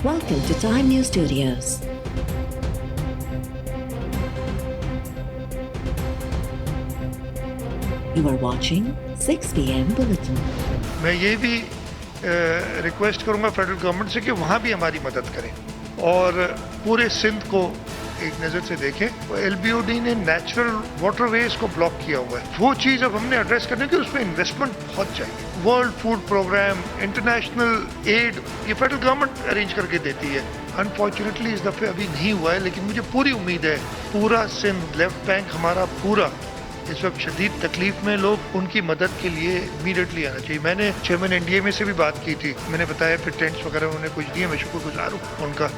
Welcome to Time News Studios. You are watching 6 p.m. Bulletin. मैं ये भी request करूंगा फेडरल गवर्नमेंट से कि वहाँ भी हमारी मदद करें और पूरे सिंध को एक नज़र से देखें। LBOD ने नेचुरल वाटरवेज को ब्लॉक किया हुआ है, वो चीज़ अब हमने एड्रेस करने की, उसमें इन्वेस्टमेंट बहुत चाहिए। World food program, international aid, ये फेडरल गवर्नमेंट अरेंज करके देती है। अनफॉर्चुनेटली इस दफ़े अभी नहीं हुआ है, लेकिन मुझे पूरी उम्मीद है पूरा सिंध, लेफ्ट बैंक हमारा पूरा इस वक्त शदीद तकलीफ में, लोग उनकी मदद के लिए इमीडिएटली आना चाहिए। मैंने चेयरमैन NDA में से भी बात की थी, मैंने बताया फिर टेंट्स वगैरह उन्होंने कुछ दिए, मैं शुक्रगुजार हूँ उनका,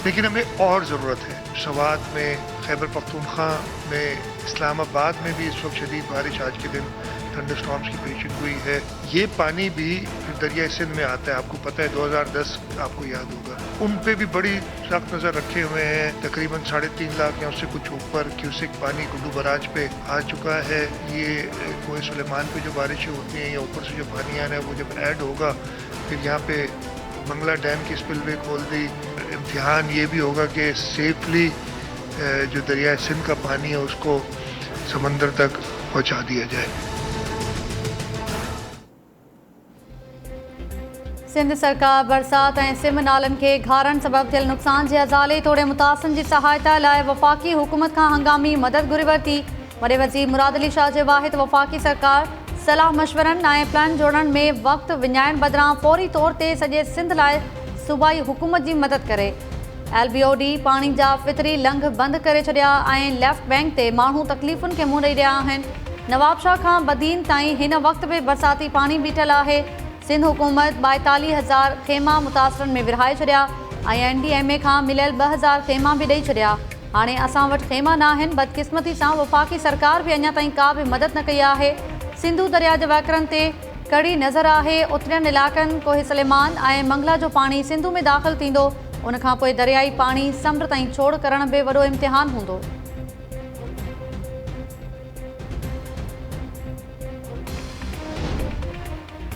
लेकिन हमें और ज़रूरत है। सवात में, खैबर पख्तूनख्वा में, इस्लामाबाद में भी इस वक्त शदीद बारिश आज के दिन थंडरस्टॉर्म्स की पेशिंग हुई है। ये पानी भी फिर दरिया सिंध में आता है, आपको पता है 2010 आपको याद होगा, उन पे भी बड़ी सख्त नज़र रखे हुए हैं। तकरीबन 3.5 लाख या उससे कुछ ऊपर क्यूसिक पानी गुड्डू बराज पे आ चुका है। ये कोई सुलेमान पे जो बारिशें होती हैं या ऊपर से जो पानी आना है वो जब ऐड होगा, फिर यहाँ पे मंगला डैम की स्पिलवे खोल दी। इम्तिहान ये भी होगा कि सेफली जो दरिया सिंध का पानी है उसको समंदर तक पहुँचा दिया जाए। सिंध सरकार बरसात ऐं सिम नालनि खे घारनि सबबि थियल नुक़सान जे अज़ाले तोड़े मुतासिरनि जी सहायता लाइ वफ़ाक़ी हुकूमत खां हंगामी मदद घुरी वरिती। वॾे वज़ीर मुराद अली शाह जे वाहिद वफ़ाक़ी सरकार सलाह मशवरनि ऐं प्लान जोड़ण में वक़्तु विञाइण बदिरां फौरी तौर ते सॼे सिंध लाइ सूबाई हुकूमत जी मदद करे। LBOD पाणी जा फितरी लंघ बंदि करे छॾिया ऐं लेफ्ट बैंक ते माण्हू तकलीफ़ुनि खे मुंहुं ॾेई रहिया आहिनि। नवाबशाह खां बदीन ताईं हिन वक़्त बि बरसाती पाणी बीठल आहे। सिंध हुकूमत 42,000 खेमा मुतासिरनि में विरहाए छॾिया ऐं NDMA खां मिलियल 2,000 खेमा बि ॾेई छॾिया। हाणे असां वटि खेमा न आहिनि। बदकिस्मती सां वफ़ाक़ी सरकार बि अञा ताईं का बि मदद न कई आहे। सिंधू दरिया जे वहकिरनि ते कड़ी नज़र आहे। उतरियनि इलाइक़नि कोहे सलेमान ऐं मंगला जो पाणी सिंधू में दाख़िल थींदो, उनखां पोइ दरियाई पाणी समुंड ताईं छोड़ करण बि वॾो इम्तिहान हूंदो।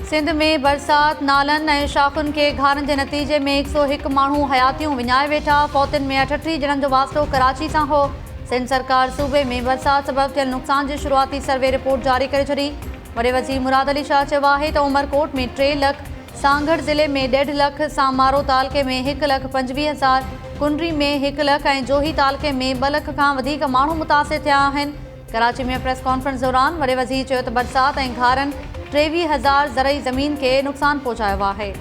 सिंध में बरसात नालनि ऐं शाख़ुनि खे घारनि जे नतीजे में 101 माण्हू हयातियूं विञाए वेठा। फौतियुनि में 38 ॼणनि जो वास्तो कराची सां हो। सिंध सरकार सूबे में बरसात सबबि थियल नुक़सान जी शुरूआती सर्वे रिपोर्ट जारी करे छॾी। वॾे वज़ीर मुराद अली शाह चयो आहे त उमरकोट में 3 लख, सांगड़ ज़िले में 1.5 लख, सामारो तालके में 1,25,000, कुंडरी में 1 लख ऐं जोही तालके में 2 लख खां वधीक माण्हू मुतासिर थिया आहिनि। कराची में प्रेस कॉन्फ्रेंस दौरान वॾे वज़ीर चयो त बरसात ऐं घारनि 23,000 ज़रई ज़मीन खे नुक़सान पहुचायो आहे।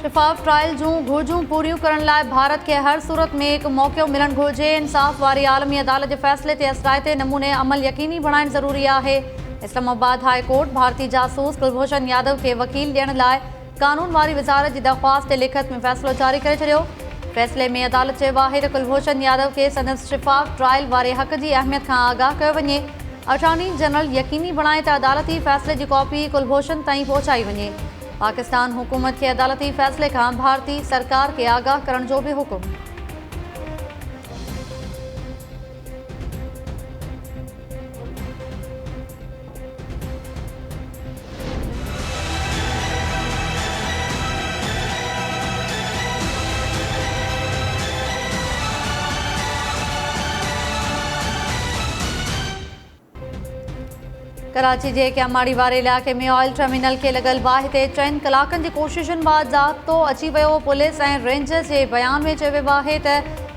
शिफ़ाफ़ ट्रायल जूं घुर्जूं पूरियूं करण लाइ भारत खे हर सूरत में हिकु मौक़ो मिलणु घुरिजे। इंसाफ़ वारी आलमी अदालत जे फ़ैसिले ते असराइते नमूने अमल यकीनी बणाइणु ज़रूरी आहे। इस्लामाबाद हाई कोर्ट भारतीय जासूस कुलभूषण यादव खे वकील ॾियण लाइ कानून वारी वज़ारत जी दरख़्वास्त ते लिखत में फ़ैसिलो जारी करे छॾियो। फ़ैसिले में अदालत चयो आहे त कुलभूषण यादव खे संदसि शिफ़ाफ़ ट्रायल वारे हक़ जी अहमियत खां आगाह कयो वञे। अटॉर्नी जनरल यकीनी बणाए त अदालती फ़ैसिले जी कॉपी कुलभूषण ताईं पहुचाई वञे। पाकिस्तान हुकूमत खे अदालती फ़ैसिले खां भारतीय सरकार खे आगाह करण जो बि हुकुम। कराची जे क्यामाड़ी वारे इलाइक़े में ऑयल टर्मिनल खे लॻल बाहि ते 4 कलाकनि जी कोशिशुनि बाद ज़ाब्तो अची वियो। पुलिस ऐं रेंजर्स जे बयान में चयो वियो आहे त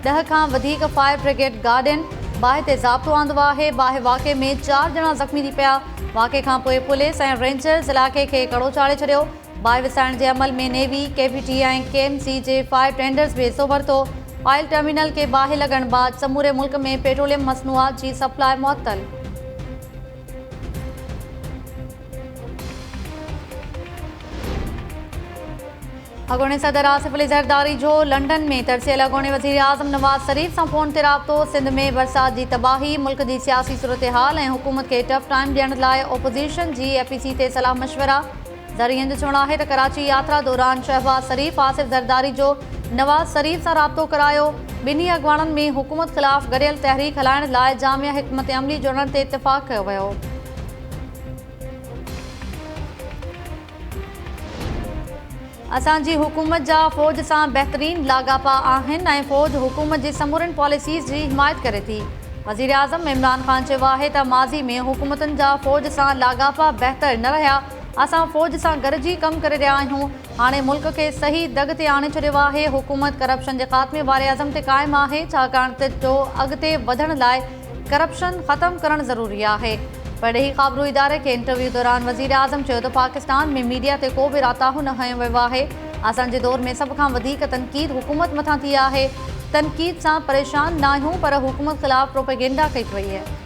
10 खां वधीक फायर ब्रिगेड गार्डनि बाहि ते ज़ाब्तो आंदो आहे। बाहि वाक़े में 4 ॼणा ज़ख़्मी थी पिया। वाक़े खां पोइ पुलिस ऐं रेंजर्स इलाइक़े खे कड़ो चाढ़े छॾियो। बाहि विसाइण जे अमल में नेवी, KPT ऐं KMC जे फायर टेंडर्स बि हिसो वरितो। ऑयल टर्मिनल खे बाहि लॻण बाद समूरे मुल्क में पेट्रोलियम मसनूआत जी सप्लाई मुअत्तल। अॻूणे सदर आसिफ अली ज़रदारी जो लंडन में तरसियल अॻूणे वज़ीर आज़म नवाज़ शरीफ़ सां फ़ोन ते राब्तो। सिंध में बरसात जी तबाही, मुल्क जी सियासी सूरत हाल ऐं हुकूमत खे टफ टाइम ॾियण लाइ ओपोज़िशन जी APC ते सलाह मशवरा। ज़री हिंद जो चवणु आहे त कराची यात्रा दौरान शहबाज शरीफ़ आसिफ ज़रदारी जो नवाज़ शरीफ़ सां राब्तो करायो। ॿिन्ही अॻुवाणनि में हुकूमत ख़िलाफ़ गॾियल तहरीक हलाइण लाइ जामिया हिकमत अमली जोड़ण ते इत्तिफ़ाक़ कयो वियो। असांजी हुकूमत जा फ़ौज सां बहितरीन लाॻापा आहिनि ऐं फ़ौज हुकूमत जी समूरनि पॉलिसीज़ जी हिमायत करे थी। वज़ीर आज़म इमरान ख़ान चयो आहे त माज़ी में हुकूमतुनि जा फ़ौज सां लाॻापा बहितर न रहिया। असां फ़ौज सां गॾिजी कमु करे रहिया आहियूं। हाणे मुल्क खे सही दग ते आणे छॾियो आहे। हुकूमत करप्शन जे ख़ात्मे वारे अज़म ते क़ाइमु आहे, छाकाणि त जो अॻिते वधण लाइ करप्शन ख़तमु करणु ज़रूरी आहे। परॾेही ख़बरूं इदारे खे इंटरव्यू दौरान वज़ीर आज़म चयो त पाकिस्तान में मीडिया ते को बि राताहु न हयो वियो आहे। असांजे दौर में सभ खां वधीक तनक़ीद हुकूमत मथां थी आहे। तनक़ीद सां परेशान न आहियूं, पर हुकूमत ख़िलाफ़ प्रोपेगेंडा कई वई आहे।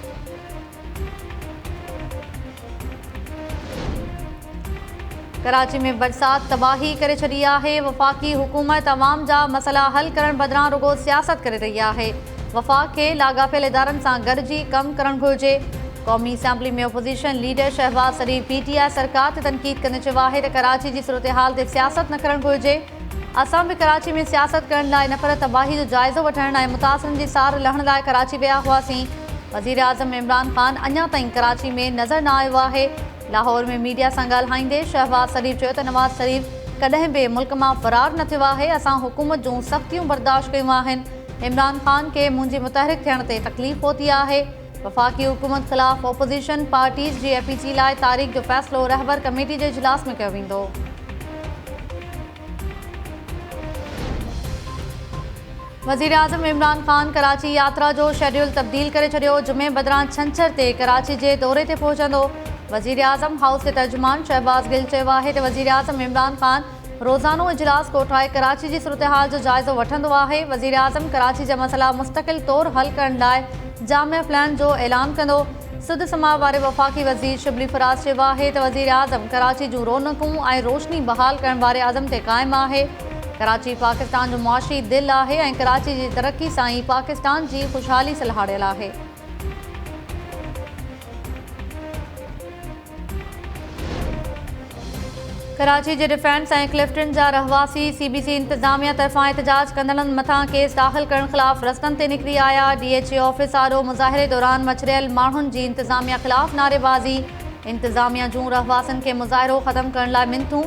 कराची में बरसात तबाही करे छॾी आहे। वफ़ाक़ी हुकूमत अवाम जा मसइला हल करण बदिरां रुगो सियासत करे रही आहे। वफ़ाक़ खे लाॻापियल इदारनि सां गॾिजी कमु करणु घुरिजे। क़ौमी असैम्बली में अपोज़िशन लीडर शहबाज शरीफ़ PTI सरकार ते तनक़ीद कंदे चयो आहे त कराची जी सूरत हाल ते सियासत न करणु घुरिजे। असां बि कराची में सियासत करण लाइ न पर तबाही जो जाइज़ो वठण ऐं मुतासिरनि जी सार लहण लाइ कराची विया हुआसीं। वज़ीर आज़म इमरान ख़ान अञा ताईं कराची में नज़र न आयो आहे। लाहौर में मीडिया सां ॻाल्हाईंदे शहबाज शरीफ़ चयो त नवाज़ शरीफ़ कॾहिं बि मुल्क मां फ़रार न थियो आहे। असां हुकूमत जूं सख़्तियूं बर्दाश्त कयूं आहिनि। इमरान ख़ान खे मुंहिंजी मुतहरिक थियण ते तकलीफ़ पहुती आहे। वफ़ाक़ी हुकूमत ख़िलाफ़ ओपोज़िशन पार्टीज़ जी APC लाइ तारीख़ जो फ़ैसिलो रहबर कमेटी जे इजलास में कयो वेंदो। वज़ीर आज़म इमरान ख़ान कराची यात्रा जो शेड्यूल तब्दील करे छॾियो। जुमे बदिरां छंछर ते कराची जे दौरे ते पहुचंदो। वज़ीर आज़म हाउस के तर्जुमान शहबाज गिल चयो आहे त वज़ीर आज़म इमरान ख़ान रोज़ानो इजलास कोठाए कराची जी सूरत हाल जो जाइज़ो वठंदो आहे। वज़ीर आज़म कराची जा मसइला मुस्तक़िल तौरु हल करण लाइ जामिया प्लान जो ऐलान कंदो। सुद समाह वारे वफ़ाक़ी वज़ीर शिबली फराज़ चयो आहे त वज़ीर आज़म कराची जूं रौनकूं ऐं रोशनी बहाल करण वारे अज़म ते क़ाइमु आहे। कराची पाकिस्तान जो मुआशी दिलि आहे ऐं कराची जी तरक़ी सां ई पाकिस्तान जी ख़ुशहाली सलहाड़ियल आहे। कराची जे डिफेंस ऐं क्लिफ्टन जा रहवासी CBC इंतज़ामिया तरफ़ां एहतजाज कंदड़नि मथां केस दाख़िल करण ख़िलाफ़ रस्तनि ते निकिरी आया। DHA ऑफिस आॾो मुज़ाहिरे दौरान मछरियल माण्हुनि जी इंतज़ामिया ख़िलाफ़ नारेबाज़ी। इंतज़ामिया जूं रहवासियुनि खे मुज़ाहिरो ख़तमु करण लाइ मिनतूं।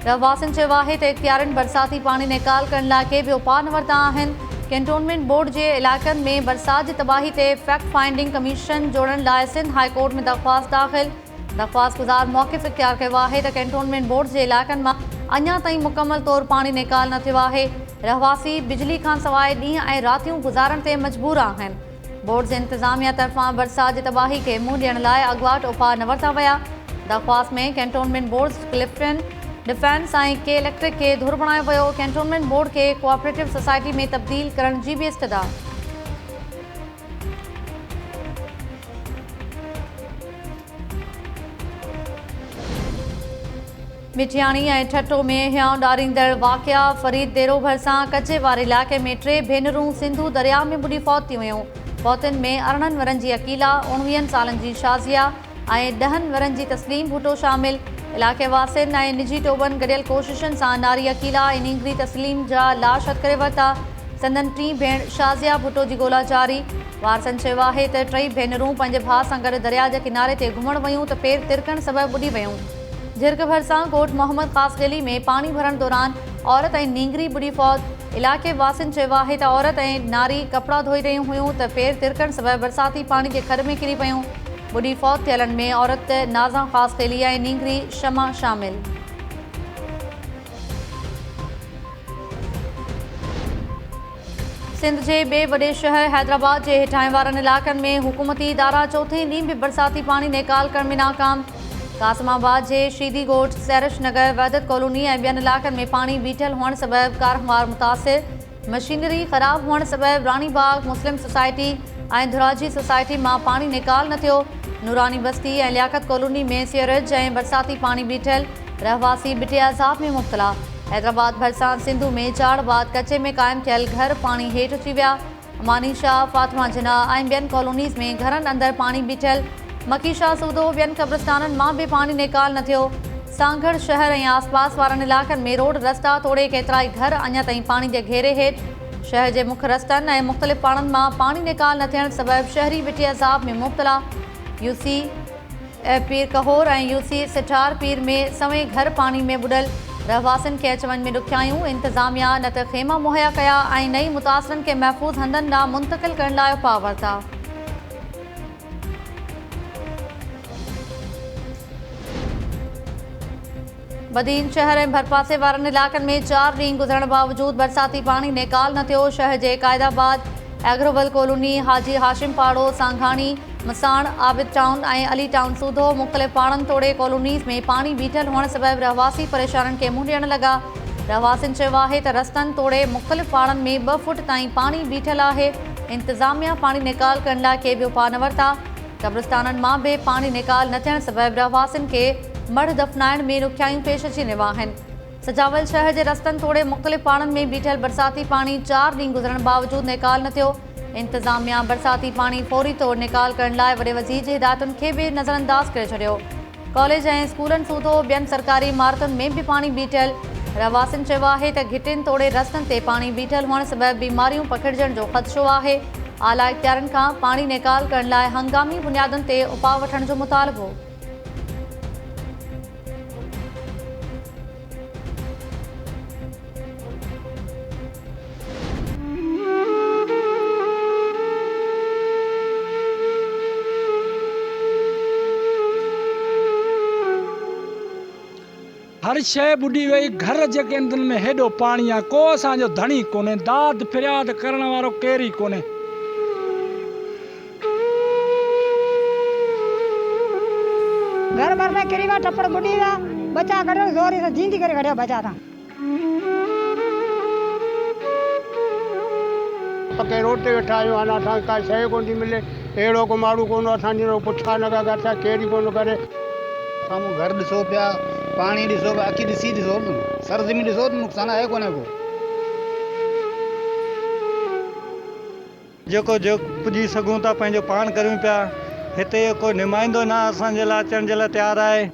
रहवासियुनि चयो आहे त इख़्तियारनि बरसाती पाणी निकाल करण लाइ के बि उपाउ न वरिता आहिनि। कैंटोनमेंट बोर्ड जे इलाइक़नि में बरसात जी तबाही ते फैक्ट फाइंडिंग कमीशन जोड़ण लाइ सिंध हाई कोर्ट में दरख़्वास्त दाख़िल। दरख़्वास्त गुज़ार मौक़िफ़ इख़्तियार कयो आहे त कैंटोनमेंट बोर्ड जे इलाइक़नि मां अञा ताईं मुकमल तौरु पाणी निकाल न थियो आहे। रहवासी बिजली खां सवाइ ॾींहं ऐं रातियूं गुज़ारण ते मजबूर आहिनि। बोर्ड जे इंतज़ामिया तरफ़ां बरसात जी तबाही खे मुंहुं ॾियण लाइ अॻुवाट उपाउ न वरिता विया। दरख़्वास्त में कैंटोनमेंट बोर्ड क्लिफ्टन डिफेंस ऐं के इलेक्ट्रिक खे धुर बणायो वियो। कैंटोनमेंट बोर्ड खे कोऑपरेटिव सोसाइटी में तब्दील करण जी बि इस्तदा। मिठियाणी ऐं ठट्टो में हियांउ ॾारींदड़ वाक़िया। फरीद देरो भरिसां कचे वारे इलाइक़े में 3 भेनरूं सिंधू दरिया में बुॾी फौत थी वियूं। फौतुनि में 18 वरनि जी अकीला, 19 सालनि जी शाज़िया ऐं 10 वरनि जी तस्लीम भुट्टो शामिल। इलाइक़े वासियुनि ऐं निजी टोबनि गॾियल कोशिशुनि सां नारी अकीला ऐं नींगरी तस्लीम जा लाश हथ करे वरिता। संदन टी भेण शाज़िया भुट्टो जी ॻोल्हा जारी। वारसनि चयो आहे त 3 भेनरूं पंहिंजे भाउ सां गॾु दरिया जे किनारे ते घुमण वयूं त पेर तिरकण सबबि ॿुॾी वयूं। झिरक भरिसां ॻोठ मोहम्मद ख़ास गली में पाणी भरण दौरान औरत ऐं नींगरी ॿुॾी फौत। इलाइक़े वासियुनि चयो आहे त औरत ऐं नारी कपिड़ा धोई रहियूं हुयूं त पेर तिरकण सबबि बरसाती पाणी जे खॾ में किरी पयूं। ॿुॾी फौत थियलनि में औरत नाज़ा ख़ास गली ऐं नींगरी शमा शामिल। सिंध जे ॿिए वॾे शहर हैदराबाद जे हेठां वारनि इलाइक़नि में हुकूमती इदारा चौथे ॾींहुं बि बरसाती पाणी निकाल करण में नाकाम। कासमाबाद जे शीदी ॻोठ, सैरिश नगर, वहदत कॉलोनी ऐं ॿियनि इलाइक़नि में पाणी बीठल हुअण सबबि कारहवार मुतासिर। मशीनरी ख़राब हुअण सबबि रानी बाग मुस्लिम सोसाइटी ऐं धुराजी सोसाइटी मां पाणी निकाल न थियो। नूरानी बस्ती ऐं लियाकत कॉलोनी में सीवरेज ऐं बरसाती पाणी बीठल। रहवासी बिटे अज़ाब में मुब्तला। हैदराबाद भरिसां सिंधु में चाड़बाद कचे में क़ाइमु थियल घर पाणी हेठि अची विया। अमानी शाह, फातिमा जिनाह ऐं ॿियनि कॉलोनीज़ में घरनि अंदरि पाणी बीठल। मकी शाह सूदो ॿियनि क़ब्रिस्ताननि मां बि पाणी निकाल न थियो। सांगड़ शहर ऐं आसपास वारनि इलाक़नि में रोड रस्ता तोड़े केतिरा ई घर अञा ताईं पाणी जे घेरे हेठि। शहर जे मुख्य रस्तनि ऐं मुख़्तलिफ़ पाड़नि मां पाणी निकाल न थियण सबबि शहरी बिटी अज़ाब में मुब्तला। यूसी पीर कहोर ऐं यूसी सिठार पीर में सवें घर पाणी में बुॾल। रहवासियुनि खे अच वञ में ॾुखियायूं। इंतिज़ामिया न त ख़ेमा मुहैया कया ऐं नई मुतासिरनि खे महफ़ूज़ हंधनि ॾांहुं मुंतक़िल करण लाइ उपाउ वरिता। बदीन शहर ऐं भरपासे वारनि इलाक़नि में 4 ॾींहं गुज़रण बावजूदि बरसाती पाणी निकाल न थियो। शहर जे क़ाइदाबाद, एग्रोवल कॉलोनी, हाजी हाशिम पाड़ो, सांघाणी, मसाण, आबिद टाउन ऐं अली टाउन सूधो मुख़्तलिफ़ पाड़नि तोड़े कॉलोनीज़ में पाणी बीठल हुअण सबबि रहवासी परेशानियुनि खे मुंहुं ॾियण लॻा। रहवासियुनि चयो आहे त रस्तनि तोड़े मुख़्तलिफ़ पाड़नि में 2 फुट ताईं पाणी बीठल आहे। इंतिज़ामिया पाणी निकाल करण लाइ के बि उपाउ न वरिता। क़ब्रिस्ताननि मां बि पाणी निकाल न थियण सबबि रहवासियुनि खे मढ़ दफ़नाइण में ॾुखियायूं पेश अची रहियूं आहिनि। सजावल शहर जे रस्तनि तोड़े मुख़्तलिफ़ पाड़नि में बीठल बरसाती पाणी 4 ॾींहं गुज़रण बावजूदि निकाल न थियो। इंतिज़ामिया बरसाती पाणी फौरी तौर निकाल करण लाइ वॾे वज़ीर जी हिदायतुनि खे बि नज़रअंदाज़ करे छॾियो। कॉलेज ऐं स्कूलनि सूधो ॿियनि सरकारी इमारतुनि में बि पाणी बीठल। रहवासियुनि चयो आहे त घिटियुनि तोड़े रस्तनि ते पाणी बीठल हुअण सबबि बीमारियूं पखिड़जण जो ख़दशो आहे। आला इख़्तियारनि खां पाणी निकाल करण लाइ हंगामी बुनियादुनि ते उपाउ वठण जो मुतालबो। हर शइ बुॾी वई। घर जेके आहिनि में हेॾो पाणी आहे, को असांजो धणी कोन्हे। दाद फ़रियाद करण वारो केर ई कोन्हे। घर भर में किरी विया, टपड़ बुॾी विया, बचा कढियो ज़ोरी सां जींदी करे कढिया बचा था। पके रोड ते वेठा आहियूं। हाणे असांखे का शइ कोन थी मिले। अहिड़ो को माण्हू कोन असांजो पुछा न का छा केर ई कोन करे। साम्हूं घर ॾिसो पिया, पाणी ॾिसो पिया, अखी ॾिसी ॾिसो न, सरज़मीन ॾिसो, नुक़सानु आहे कोन्हे को। जेको पुॼी सघूं था पंहिंजो पाण करियूं पिया। हिते कोई नुमाइंदो न असांजे लाइ अचण जे लाइ तयारु आहे।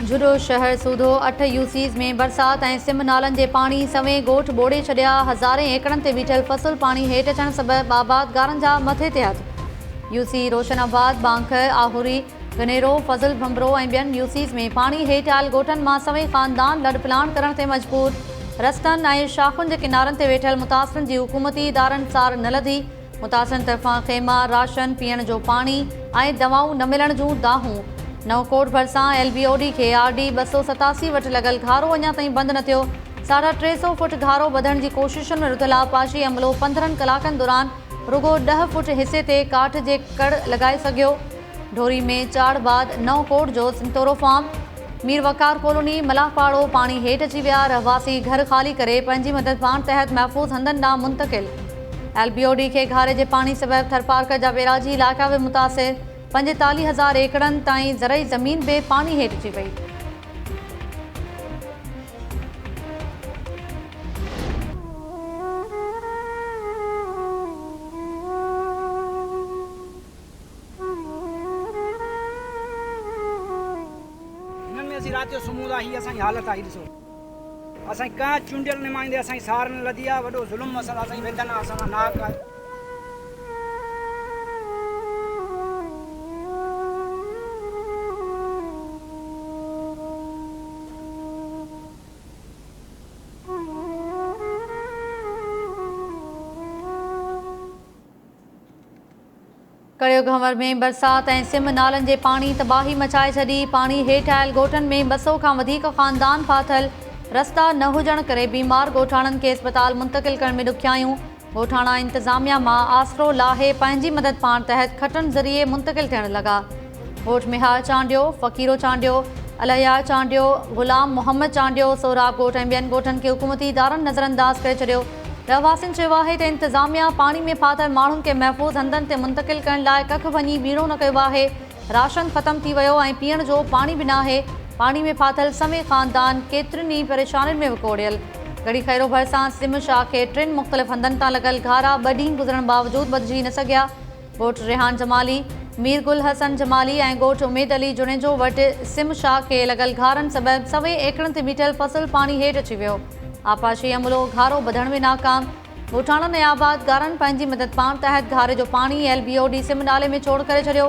जुडो शहर सूधो 8 यूसीज़ में बरसाति ऐं सिम नालनि जे पाणी सवें ॻोठ ॿोड़े छॾिया। हज़ारे एकड़नि ते बीठल फसल पाणी हेठि अचण सबबि आबाद गारनि जा मथे ते हथ। यूसी रोशनाबाद, बांख, आहुरी, गनेरो, फज़ल भंबरो ऐं ॿियनि यूसीज़ में पाणी हेठि आयल ॻोठनि मां सवें ख़ानदान लॾ प्लान करण ते मजबूर। रस्तनि ऐं शाख़ुनि जे किनारनि ते वेठल मुतासिरनि जी हुकूमती इदारनि सार न लधी। मुतासिरनि तरफ़ां ख़ेमा, राशन, पीअण जो पाणी ऐं दवाऊं न मिलण जूं दाहूं। नवकोट भरिसां LBOD खे RD 287 वटि लॻल घारो अञा ताईं बंदि न थियो। 350 फुट घारो वधण जी कोशिशुनि में रुधल आबपाशी अमलो 15 कलाकनि दौरान रुगो 10 फुट हिसे ते काठ जे कड़ लॻाए सघियो। ढोरी में चाड़बाद, नवकोट जो सिंतोरो फार्म, मीर वकार कॉलोनी, मलाहपाड़ो पाणी हेठि अची विया। रहवासी घर ख़ाली करे पंहिंजी मदद पाण तहत महफ़ूज़ हंधनि ॾांहुं मुंतक़िल। LBOD खे घारे जे पाणी सबबि थरपारकर जा वेराजी इलाइक़ा बि मुतासिर। 45,000 एकड़नि ताईं ज़रई ज़मीन बि पाणी हेठि अची वई। हिननि में असीं राति जो सुम्हूं था, हीअ असांजी हालत आहे। ॾिसो असांजी का चूंडियल नुमाइंदे असांजी सार न लधी आहे। वॾो ज़ुल्म असां असांजी वेंदन आहे, असां नाक आहे। कड़ियो घंवर में बरसाति ऐं सिम नालनि जे पाणी तबाही मचाए छॾी। पाणी हेठि आयल ॻोठनि में 200 खां वधीक ख़ानदान फाथल। रस्ता न हुजण करे बीमार ॻोठाणनि खे अस्पताल मुंतक़िल करण में ॾुखियायूं। ॻोठाणा इंतिज़ामिया मां आसरो लाहे पंहिंजी मदद पाण तहत खटनि ज़रिए मुंतक़िल थियण लॻा। ॻोठ मिहार चांडियो, फ़क़ीरो चांडियो, अलहया चांडियो, ग़ुलाम मोहम्मद चांडियो, सोराब ॻोठ ऐं ॿियनि ॻोठनि खे हुकूमती इदारनि नज़रअंदाज़ करे छॾियो। रहवासियुनि चयो आहे त इंतिज़ामिया पाणी में फाथल माण्हुनि खे महफ़ूज़ हंधनि ते मुंतक़िल करण लाइ कख वञी बीणो न कयो आहे। राशन ख़तमु थी वियो ऐं पीअण जो पाणी बि न आहे। पाणी में फाथल समें ख़ानदान केतिरनि ई परेशानियुनि में विकोड़ियल। गड़ी खैरो भरिसां सिम शाह खे 3 मुख़्तलिफ़ हंधनि तां लॻल घारा 2 ॾींहं गुज़रण बावजूद बदिजी न सघिया। ॻोठ रेहान जमाली, मीर गुल हसन जमाली ऐं ॻोठ उमेद अली जुणेजो वटि सिम शाह खे लॻल घारनि सबबि 100 एकड़नि ते बीठल फसल पाणी हेठि अची वियो। आपाशी अमलो घारो ॿधण में नाकाम। ॻोठाणनि ऐं आबाद गारनि पंहिंजी मदद पाण तहत घारे जो पाणी LBOD सिम नाले में छोड़ करे छॾियो।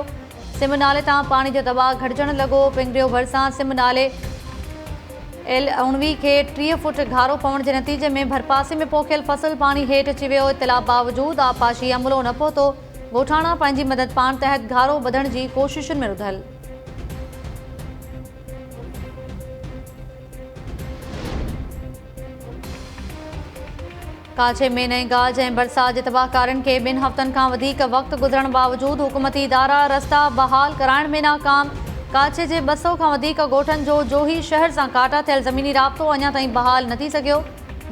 सिम नाले तां पाणी जो दबाव घटिजण लॻो। पिंगरियो भरिसां सिम नाले L19 खे 30 फुट घारो पवण जे नतीजे में भरपासे में पोखियल फसल पाणी हेठि अची वियो। इतला बावजूद आपाशी अमलो न पहुतो। ॻोठाणा पंहिंजी मदद पाण तहत घारो ॿधण जी कोशिशुनि में रुधल। काछे में नई गाज ऐं बरसात जे तबाहकारनि खे 2 हफ़्तनि खां वधीक वक़्तु गुज़रण बावजूद हुकूमती इदारा रस्ता बहाल कराइण में नाकाम। काछे जे 200 खां वधीक ॻोठनि जो जोही शहर सां काटा थियल ज़मीनी राब्तो अञा ताईं बहाल न थी सघियो।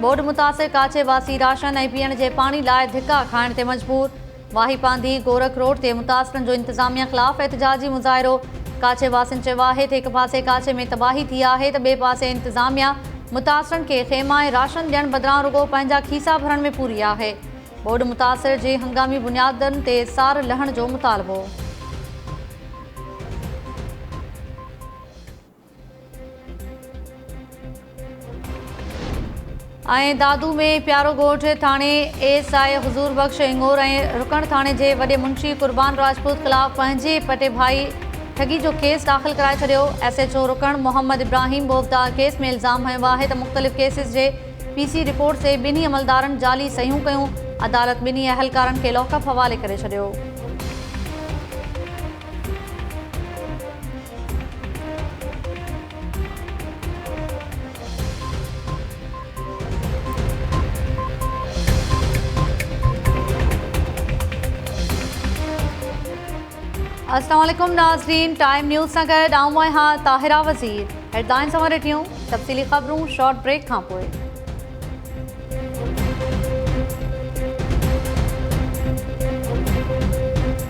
बोर्ड मुतासिर काछे वासी राशन ऐं पीअण जे पाणी लाइ धिका खाइण ते मजबूर। वाही पांधी गोरख रोड ते मुतासिरनि जो इंतिज़ामिया ख़िलाफ़ एहतजाजी मुज़ाहिरो। काछे वासियुनि चयो आहे त हिक पासे काछे में तबाही थी आहे त ॿिए पासे इंतिज़ामिया मुतासिरनि खे ख़ेमा ऐं राशन ॾियण बदिरां रुॻो पंहिंजा खीसा भरण में पूरी आहे। बोर्ड मुतासिर जे हंगामी बुनियादनि ते सार लहण जो मुतालबो। ऐं दादू में प्यारो ॻोठ थाणे ASI हुज़ूर बख़्श इंगोर ऐं रुकण थाणे जे वॾे मुंशी कुर्बान राजपूत ख़िलाफ़ पंहिंजे पटे भाई ठगी जो केस दाख़िल कराए छॾियो। SHO रुकण मोहम्मद इब्राहिम बोफ़दार केस में इल्ज़ाम हयो आहे त मुख़्तलिफ़ केसिस जे PC रिपोर्ट ते 2 अमलदारनि जाली सहियूं कयूं। अदालत 2 अहलकारनि खे लॉकअप हवाले करे छॾियो। अस्सलाम वालेकुम नाज़रीन, टाइम न्यूज़ सां गॾु आऊं आहियां ताहिरा वज़ीर। हेडलाइंस सां ॾिठियूं तफ़सीली ख़बरूं शॉर्ट ब्रेक खां पोइ।